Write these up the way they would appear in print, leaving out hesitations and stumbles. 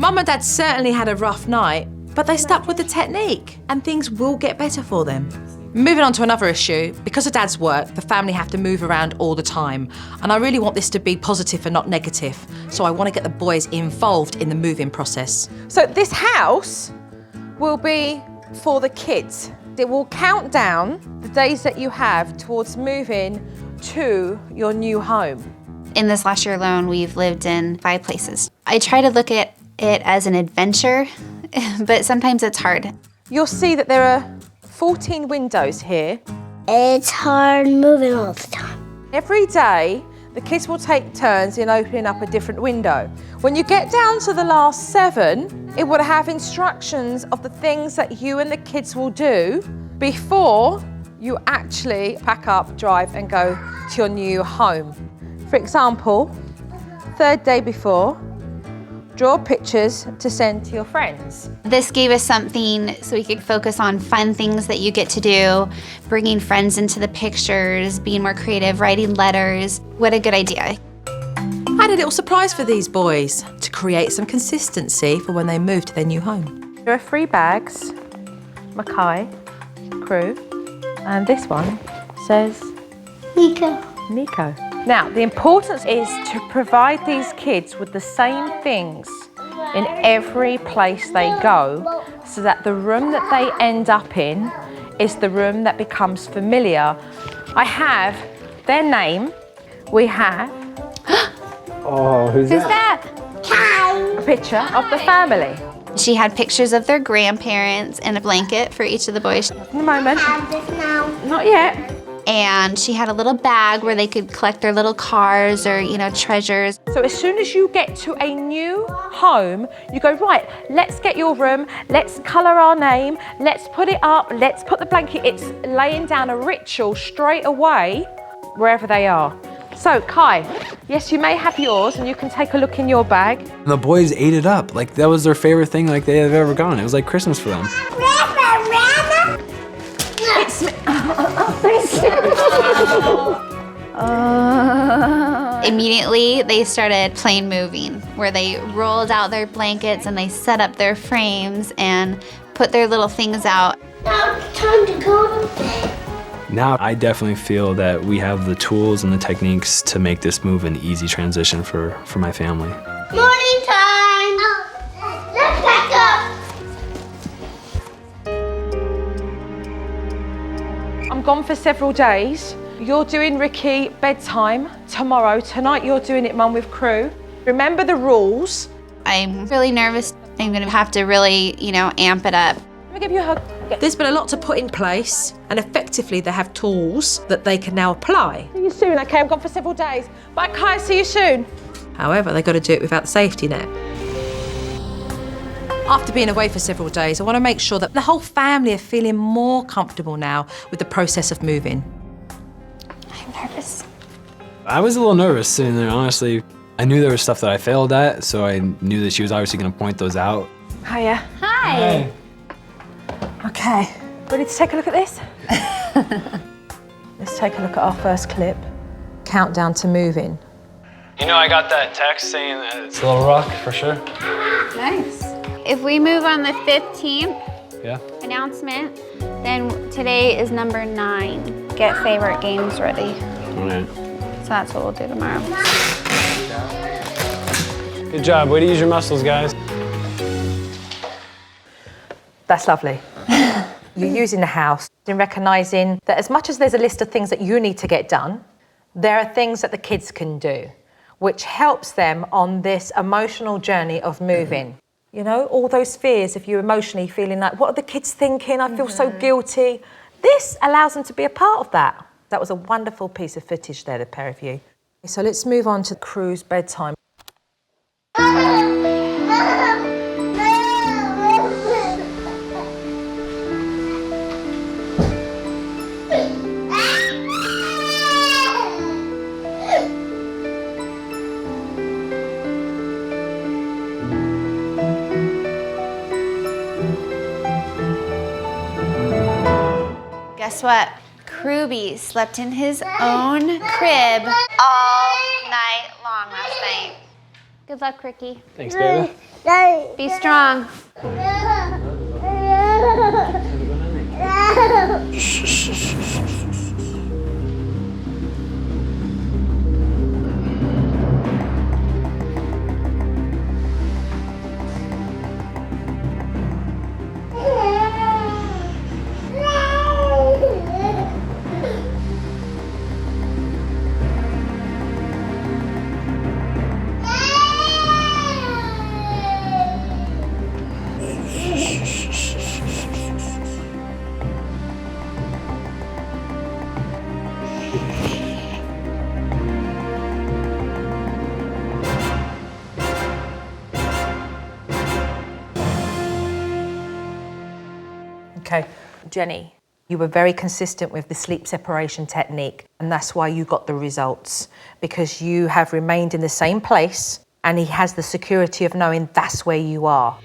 Mum and Dad certainly had a rough night, but they stuck with the technique and things will get better for them. Moving on to another issue, because of Dad's work, the family have to move around all the time. And I really want this to be positive and not negative. So I want to get the boys involved in the moving process. So this house will be for the kids. It will count down the days that you have towards moving to your new home. In this last year alone, we've lived in 5 places. I try to look at it as an adventure, but sometimes it's hard. You'll see that there are 14 windows here. It's hard moving all the time. Every day, the kids will take turns in opening up a different window. When you get down to the last 7, it will have instructions of the things that you and the kids will do before you actually pack up, drive and go to your new home. For example, 3rd day before, draw pictures to send to your friends. This gave us something so we could focus on fun things that you get to do, bringing friends into the pictures, being more creative, writing letters. What a good idea. I had a little surprise for these boys to create some consistency for when they move to their new home. There are 3 bags, Makai, Crew, and this one says Nicco. Nicco. Now, the importance is to provide these kids with the same things in every place they go, so that the room that they end up in is the room that becomes familiar. I have their name. We have Oh, who's that? a picture of the family. She had pictures of their grandparents and a blanket for each of the boys. In a moment. Have this now. Not yet. And she had a little bag where they could collect their little cars or, treasures. So as soon as you get to a new home, you go, right, let's get your room, let's colour our name, let's put it up, let's put the blanket. It's laying down a ritual straight away, wherever they are. So, Kai, yes, you may have yours and you can take a look in your bag. The boys ate it up. Like, that was their favorite thing like they have ever gone. It was like Christmas for them. Immediately, they started playing moving, where they rolled out their blankets and they set up their frames and put their little things out. Now it's time to go to bed. Now I definitely feel that we have the tools and the techniques to make this move an easy transition for my family. Morning time. Let's pack up. I'm gone for several days. You're doing Ricky bedtime tomorrow. Tonight you're doing it, Mum, with Crew. Remember the rules. I'm really nervous. I'm gonna have to really, amp it up. Let me give you a hug. There's been a lot to put in place, and effectively they have tools that they can now apply. See you soon, okay? I'm gone for several days. Bye, Kai, see you soon. However, they've got to do it without the safety net. After being away for several days, I want to make sure that the whole family are feeling more comfortable now with the process of moving. I'm nervous. I was a little nervous sitting there, honestly. I knew there was stuff that I failed at, so I knew that she was obviously going to point those out. Hiya. Hi. Okay, ready to take a look at this? Let's take a look at our first clip. Countdown to moving. I got that text saying that it's a little rough for sure. Nice. If we move on the 15th Yeah. announcement, then today is number 9. Get favorite games ready. All right. So that's what we'll do tomorrow. Good job. Way to use your muscles, guys. That's lovely. You're using the house and recognising that as much as there's a list of things that you need to get done, there are things that the kids can do, which helps them on this emotional journey of moving. All those fears of you emotionally feeling like, what are the kids thinking? I feel so guilty. This allows them to be a part of that. That was a wonderful piece of footage there, the pair of you. So let's move on to Crew's bedtime. Guess what? Kruby slept in his own crib all night long last night. Good luck, Ricky. Thanks, baby. Be strong. Okay, Jenny, you were very consistent with the sleep separation technique, and that's why you got the results, because you have remained in the same place and he has the security of knowing that's where you are.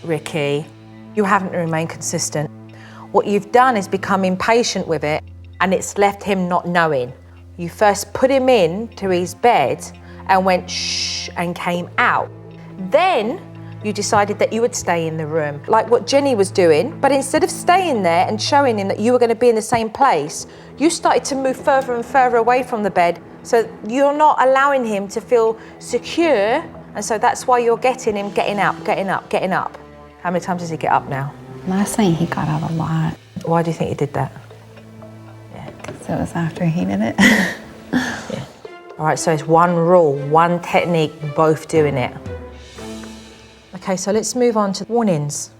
Ricky, you haven't remained consistent. What you've done is become impatient with it, and it's left him not knowing. You first put him in to his bed and went shh and came out. Then you decided that you would stay in the room, like what Jenny was doing, but instead of staying there and showing him that you were going to be in the same place, you started to move further and further away from the bed, so you're not allowing him to feel secure, and so that's why you're getting him getting up, getting up, getting up. How many times does he get up now? Last night he got up a lot. Why do you think he did that? So it was after he did it. Yeah. All right, so it's one rule, one technique, both doing it. Okay, so let's move on to warnings.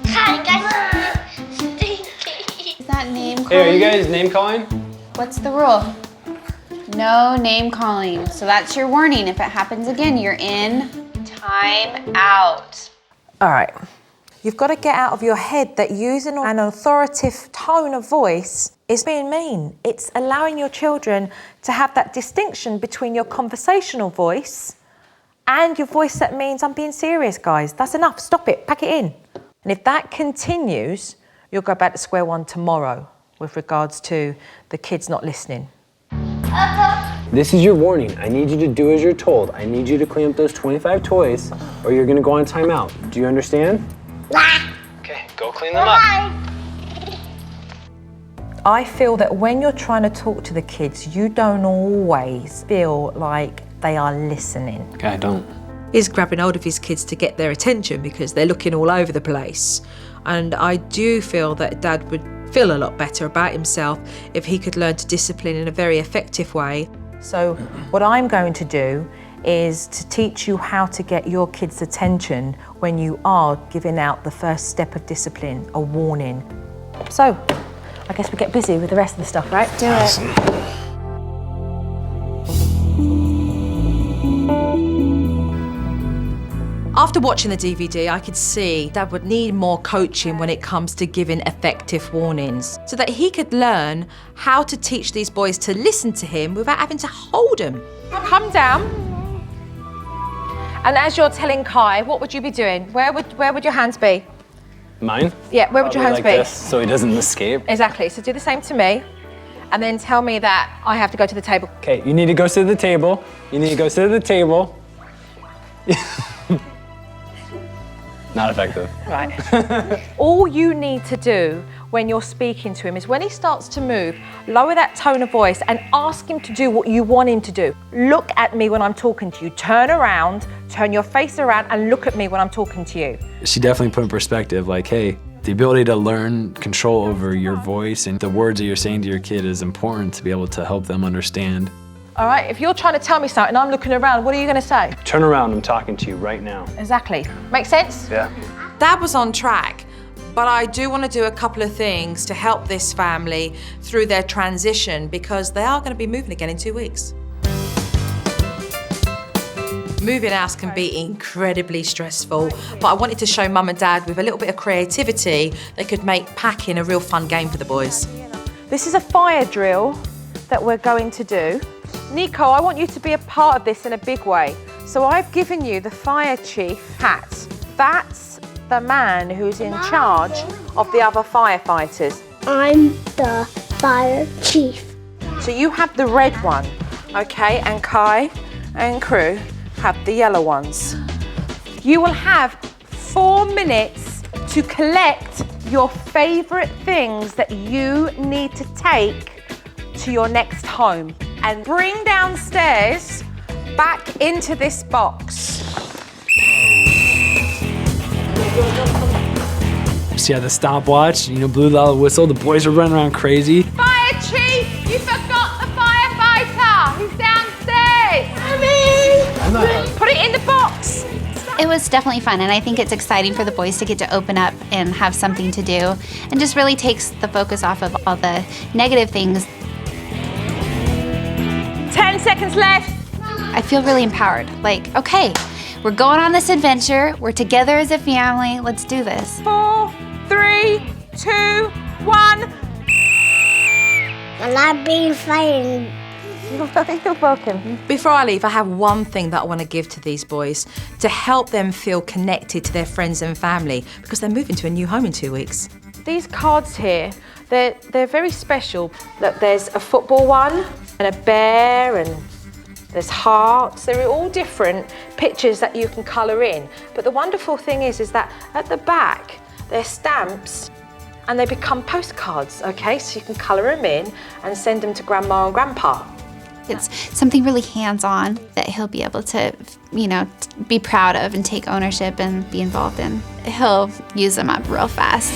Hi, guys. Stinky. Is that name calling? Hey, are you guys name calling? What's the rule? No name calling. So that's your warning. If it happens again, you're in time out. All right. You've got to get out of your head that using an authoritative tone of voice is being mean. It's allowing your children to have that distinction between your conversational voice and your voice that means I'm being serious, guys. That's enough. Stop it. Pack it in. And if that continues, you'll go back to square one tomorrow with regards to the kids not listening. This is your warning. I need you to do as you're told. I need you to clean up those 25 toys or you're gonna go on timeout. Do you understand? Okay, go clean them up. I feel that when you're trying to talk to the kids, you don't always feel like they are listening. Okay, I don't. He's grabbing hold of his kids to get their attention because they're looking all over the place. And I do feel that Dad would feel a lot better about himself if he could learn to discipline in a very effective way. So what I'm going to do is to teach you how to get your kids' attention when you are giving out the first step of discipline, a warning. So I guess we get busy with the rest of the stuff, right? Do it. After watching the DVD, I could see Dad would need more coaching when it comes to giving effective warnings so that he could learn how to teach these boys to listen to him without having to hold them. Come down. And as you're telling Kai, what would you be doing? Where would your hands be? Mine? Yeah, where would your hands Probably be? like this, so he doesn't escape. Exactly, so do the same to me. And then tell me that I have to go to the table. Okay, you need to go sit at the table. You need to go sit at the table. Not effective. Right. All you need to do when you're speaking to him is when he starts to move, lower that tone of voice and ask him to do what you want him to do. Look at me when I'm talking to you. Turn around, turn your face around and look at me when I'm talking to you. She definitely put in perspective, like, hey, the ability to learn control over your voice and the words that you're saying to your kid is important to be able to help them understand. All right, if you're trying to tell me something and I'm looking around, what are you going to say? Turn around, I'm talking to you right now. Exactly. Make sense? Yeah. Dad was on track, but I do want to do a couple of things to help this family through their transition because they are going to be moving again in 2 weeks. Moving house can be incredibly stressful, but I wanted to show Mum and Dad with a little bit of creativity, they could make packing a real fun game for the boys. This is a fire drill that we're going to do. Nicco, I want you to be a part of this in a big way. So I've given you the fire chief hat. That's the man who's in charge of the other firefighters. I'm the fire chief. So you have the red one, okay? And Kai and crew have the yellow ones. You will have 4 minutes to collect your favorite things that you need to take to your next home and bring downstairs back into this box. See how the stopwatch, blew the whistle. The boys were running around crazy. Fire chief, you forgot the firefighter. He's downstairs. Put it in the box. It was definitely fun, and I think it's exciting for the boys to get to open up and have something to do, and just really takes the focus off of all the negative things. 10 seconds left. I feel really empowered. Like, okay, we're going on this adventure. We're together as a family. Let's do this. 4, 3, 2, 1. I like being frightened. You're welcome. Before I leave, I have one thing that I want to give to these boys to help them feel connected to their friends and family because they're moving to a new home in 2 weeks. These cards here, they're very special. Look, there's a football one and a bear and there's hearts. They're all different pictures that you can colour in. But the wonderful thing is that at the back, they're stamps and they become postcards, okay? So you can colour them in and send them to Grandma and Grandpa. It's something really hands-on that he'll be able to, be proud of and take ownership and be involved in. He'll use them up real fast.